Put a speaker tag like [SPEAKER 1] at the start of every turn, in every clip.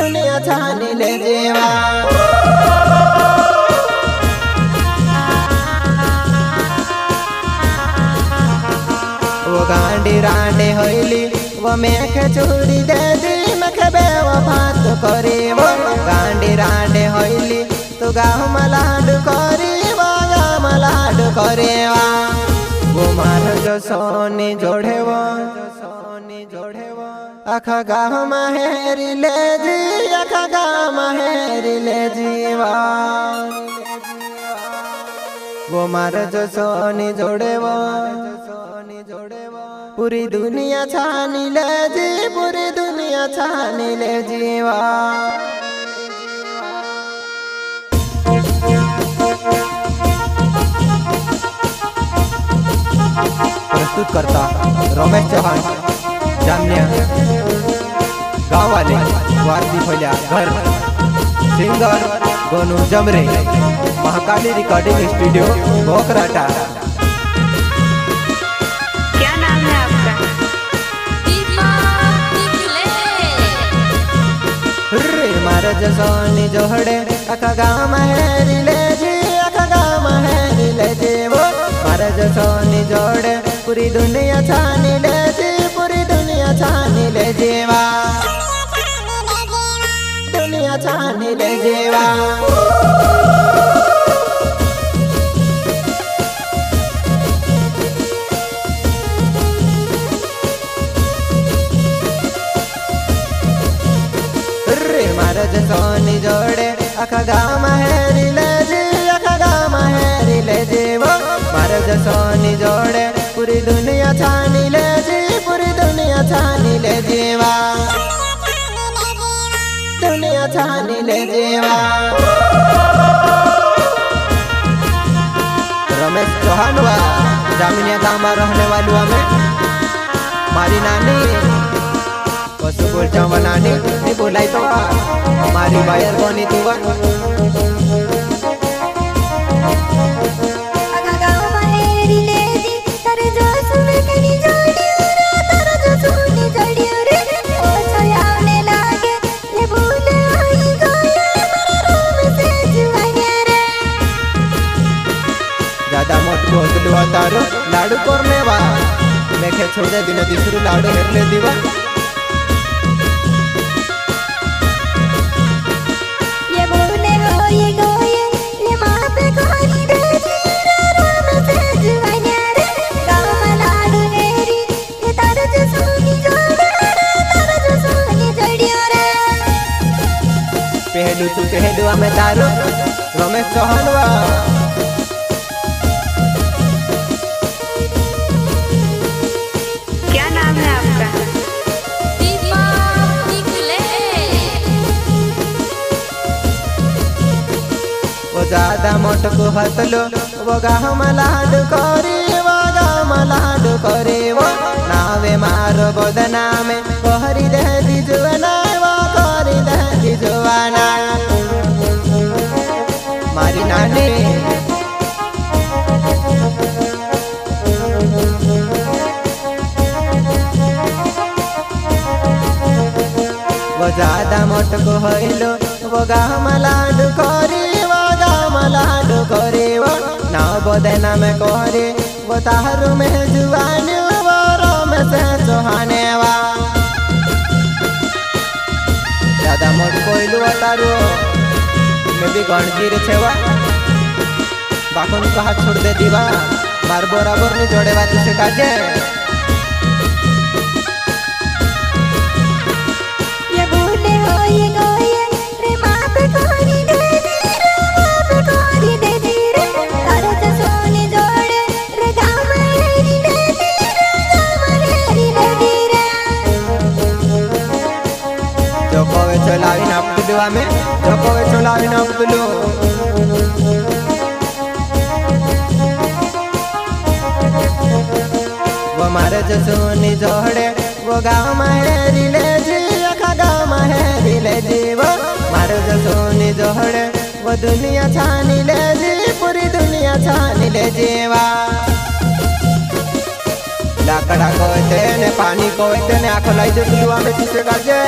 [SPEAKER 1] दुनिया छानी ले जेवा वो गांडी रांडे होइली वो मेख चूड़ी दे दी मख बेवफात करी वो गांडी रांडे होइली तू गाँव मलाड करी वो गाँव मलाड करे वो मार जो सोनी जोड़े वो आखा गाँव महेरी ले जी आखा गाँव महेरी ले जीवा वो मार जो सोनी जोड़े वो पूरी दुनिया छानी ले जी पूरी दुनिया छानी ले जीवा प्रस्तुत करता रमेश चौहान जामनिया गाँव वाले वारती फैलिया घर सिंगर गोनू जमरे महाकाली रिकॉर्डिंग स्टूडियो भोकराटा।
[SPEAKER 2] क्या नाम है आपका?
[SPEAKER 1] महाराज सोनी जोड़े अखा गाँव महेरी ले जी अखा गाँव महेरी ले जी वो महाराज सोनी जोड़े पूरी दुनिया छानी ले जी पूरी दुनिया छानी ले जीवा दुनिया छानी ले जीवा महाराज सोनी जोड़े अखा गाँव महेरी ले जी अखा गाँव महेरी ले जी वो महाराज सोनी जोड़े पूरी दुनिया छानी ले जी पूरी दुनिया छानी ले जीवा दुनिया छानी ले जीवा। रमेश चौहान वा जामिनिया गाँव में रहने वालू हमें मारी नानी पशु बोल चावा नानी नहीं बोलाई तो मारी बायर कोनी तू ज्यादा मोट बोतलू तारो लाडू करने वा मैं खे छोड़ दे दिन दिसरू लाडू हेरले दीवा
[SPEAKER 2] ये बोले हो ये गोये ये माँ पे कोरी दे राम से जुआनिया रे गाँव मलाडू नेरी ये तारो जो सोनी जोड़े तारो जो सोनी जोड़ियो रे
[SPEAKER 1] पहलू तू पहलू हमें तारो रमेश चौहान वा ज्यादा मोट को हतलो वो गाँव मलाड करे वो गाँव मलाड करे वो नावे मारो बदनामे कहरी दे दिजुआना वो कहरी दे दिजुआना मारी नानी वो ज्यादा मोट को होइलो वो गाँव मलाड करे मलाड करे वो ना बदना में करे वो तारू में जुआने वो रोम से चौहाने वा ज्यादा मोट कोइलू तारू मैं भी गणगीर छेवा बाकुन को हाथ छोड़ दे दीवा मार बराबर नहीं जोड़े बात से काजे
[SPEAKER 2] ये बोले हो ये गोये रे माँ पे कोरी दे
[SPEAKER 1] चलावी नापतलू हमें जोकोवे चलावी नापतलू वो मारे जो सोनी जोड़े वो गाँव महेरी ले जी अखा गाँव महेरी ले जी वो मारे जो सोनी जोड़े वो दुनिया छानी ले जी पूरी दुनिया छानी ले जीवा लाकड़ा कोयते ने पानी कोयते ने आँख लाई जो तुलुआ में किसे काजे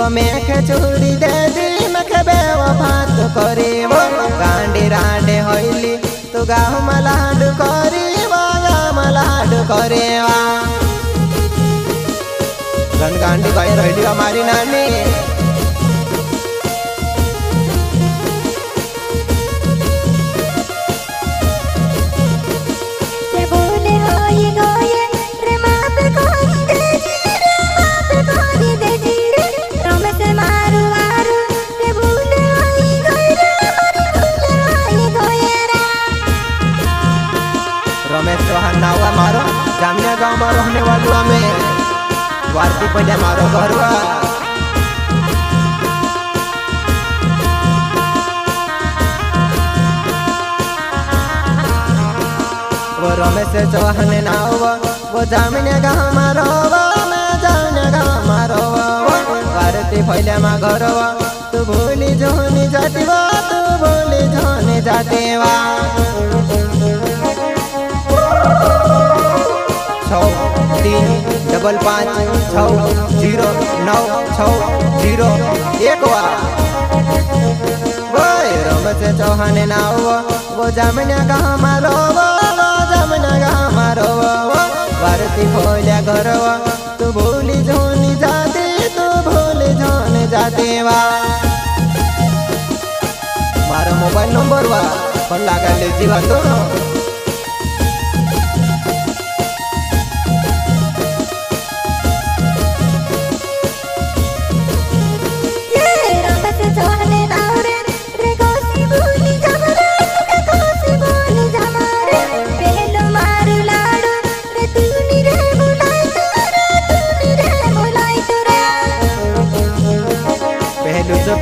[SPEAKER 1] वो मेख चूड़ी दे दी मखे बेवफात करे वो गांडी रांडे होइली तू गाँव मलाड करी वो गाँव मलाड करे वा गांडी भाई रही हमारी नानी रमेश चौहान नाव मारो जामने गाँव में रहने वालू हमें वारती पहले मारो घर वो रमेश चौहान नाव वो जामने गाँव मारो मैं जामने गाँव मारो वारती पहले मा घर तू भूली जोनी जाती वा तू भूली जोनी जाती वा 6 3 5 5 6 0 9 6 0 1 रमेश चौहान नाव वो जामने गाँव मारो जामने गाँव मारो वारती खोल्या घर तू भूली जोनी जाती तू भूली जोनी जाती वा मारो मोबाइल नंबर वा फोन लगा लीजिए वा तो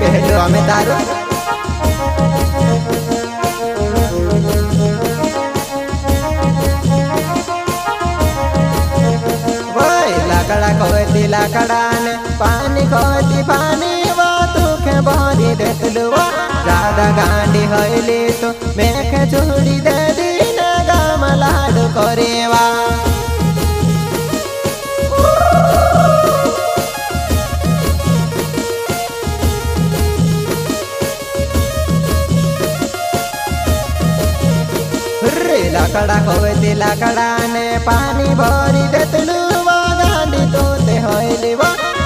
[SPEAKER 1] पहलो हमें तारो लाकड़ा खोती लाकड़ा ने पानी खोती पानी वो तुखे भरी देखलू ज्यादा गांडी होइली तो मेख चूड़ी दे दी ना गाम लाडू करेवा लाकड़ा खोती लाकड़ा ने पानी भरी देतलू गांडी तोते होइली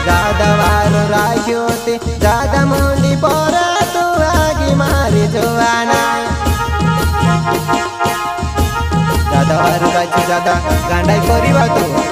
[SPEAKER 1] ज्यादा वार राख्योती ज्यादा मुंडी पर तू आगी मारी जुआना ज्यादा वार राखी ज्यादा गांडाई करीबा तू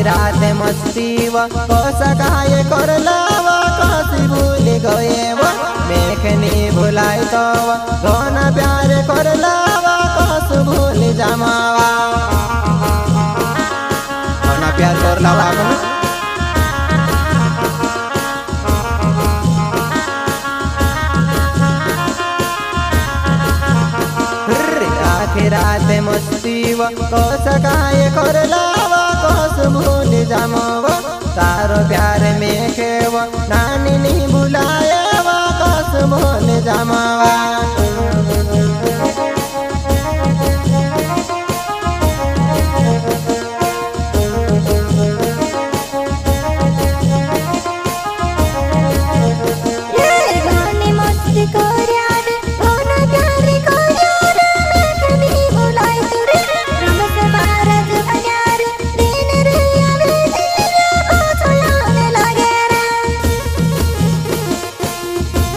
[SPEAKER 1] रात मस्ती व कोसा काये करला व कासी भूल गए व मेखनी भुलाई तो घना प्यार करला व कास भूल जमावा घना प्यार करला व रात मस्ती व कोसा काये करला कोस भूल जामव तारो प्यार में खेव नानी नहीं बुलाए वा कोस भूल जामवा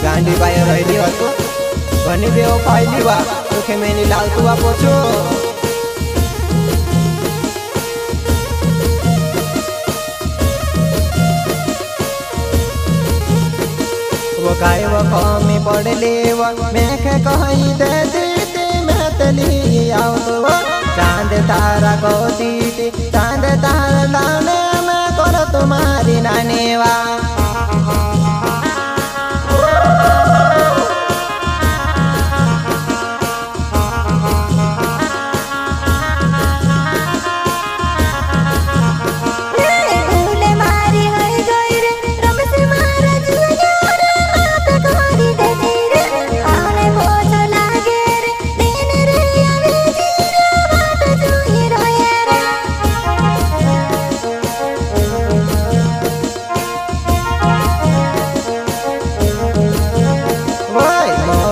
[SPEAKER 1] गांडी बाय रहली हतो घनी बेव पाइली वा तोखे मैंने लालतू वा पोछो वो काय वो कमी पड़ले वो मैं कही दे दीदी मैं तली आओ चांद तारा को दीदी चांद तारा लाने में करो तुम्हारी नानेवा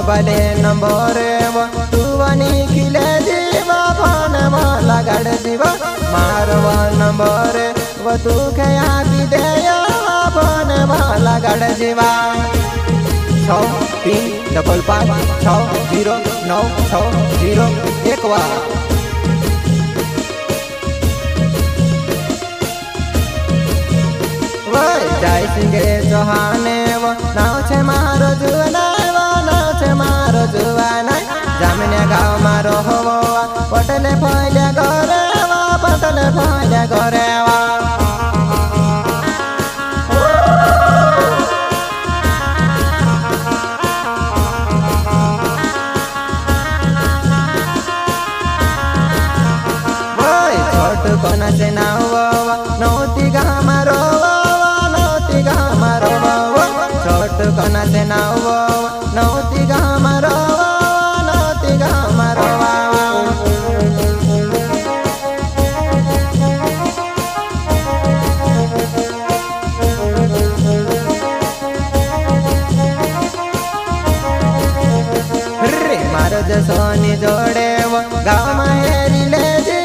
[SPEAKER 1] बले नंबर तू वनी खिले जीवा फोन वाला गड़ जीवा मारवा नंबर वो तू खया भी दे फोन वाला गड़ जीवा 635560960 वा जय सिंह चौहाने वो नाव छे मारो जुआना मारो जुआना जामने गाँव मारो हो पटले फैले घरे पटले फैले घरे छोट कोना से नाव नौती गा मारो छोट कोना से नाव नौती गा मारो मारो सोनी जोड़े वो गाँव माहेरी ले जी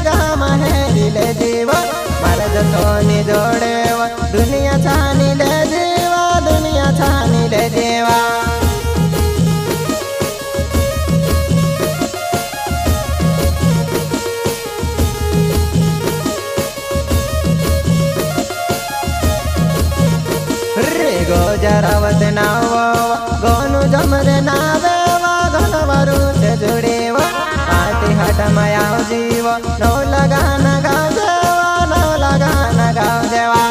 [SPEAKER 1] गाँव माहेरी ले जीवा मारो सोनी जोड़े वो दुनिया छानी ले जीवा दुनिया छानी ले जीवा रे गोजरावत नाव गोनु जमरे नावे घनवरू से जुड़े पाटी हट मयाओ जीव नौ लगाना गाँव देवा नौ लगाना गाँव देवा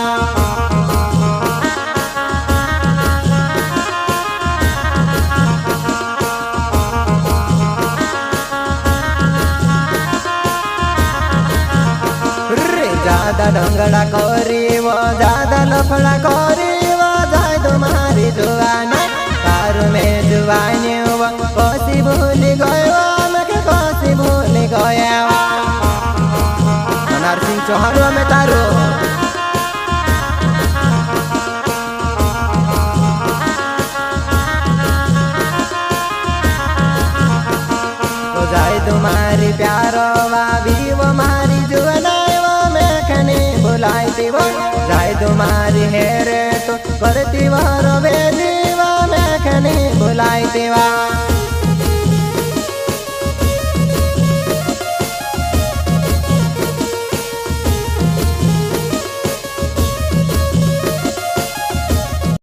[SPEAKER 1] ज्यादा ढंगड़ा करी वो ज्यादा लफड़ा करी वो जाए तुम्हारी जुआना तारू में जुआनी वो कोसी भूल गयो मैं कोसी भूल गया नरसिंह चौहान में तारू तो जाए तुम्हारी प्यारो वावी वो मारी जुआना बुलाई वो जाए तुम्हारी हेरे तो करती वो रो बेजीवा मैं खनी बुलाई दीवा।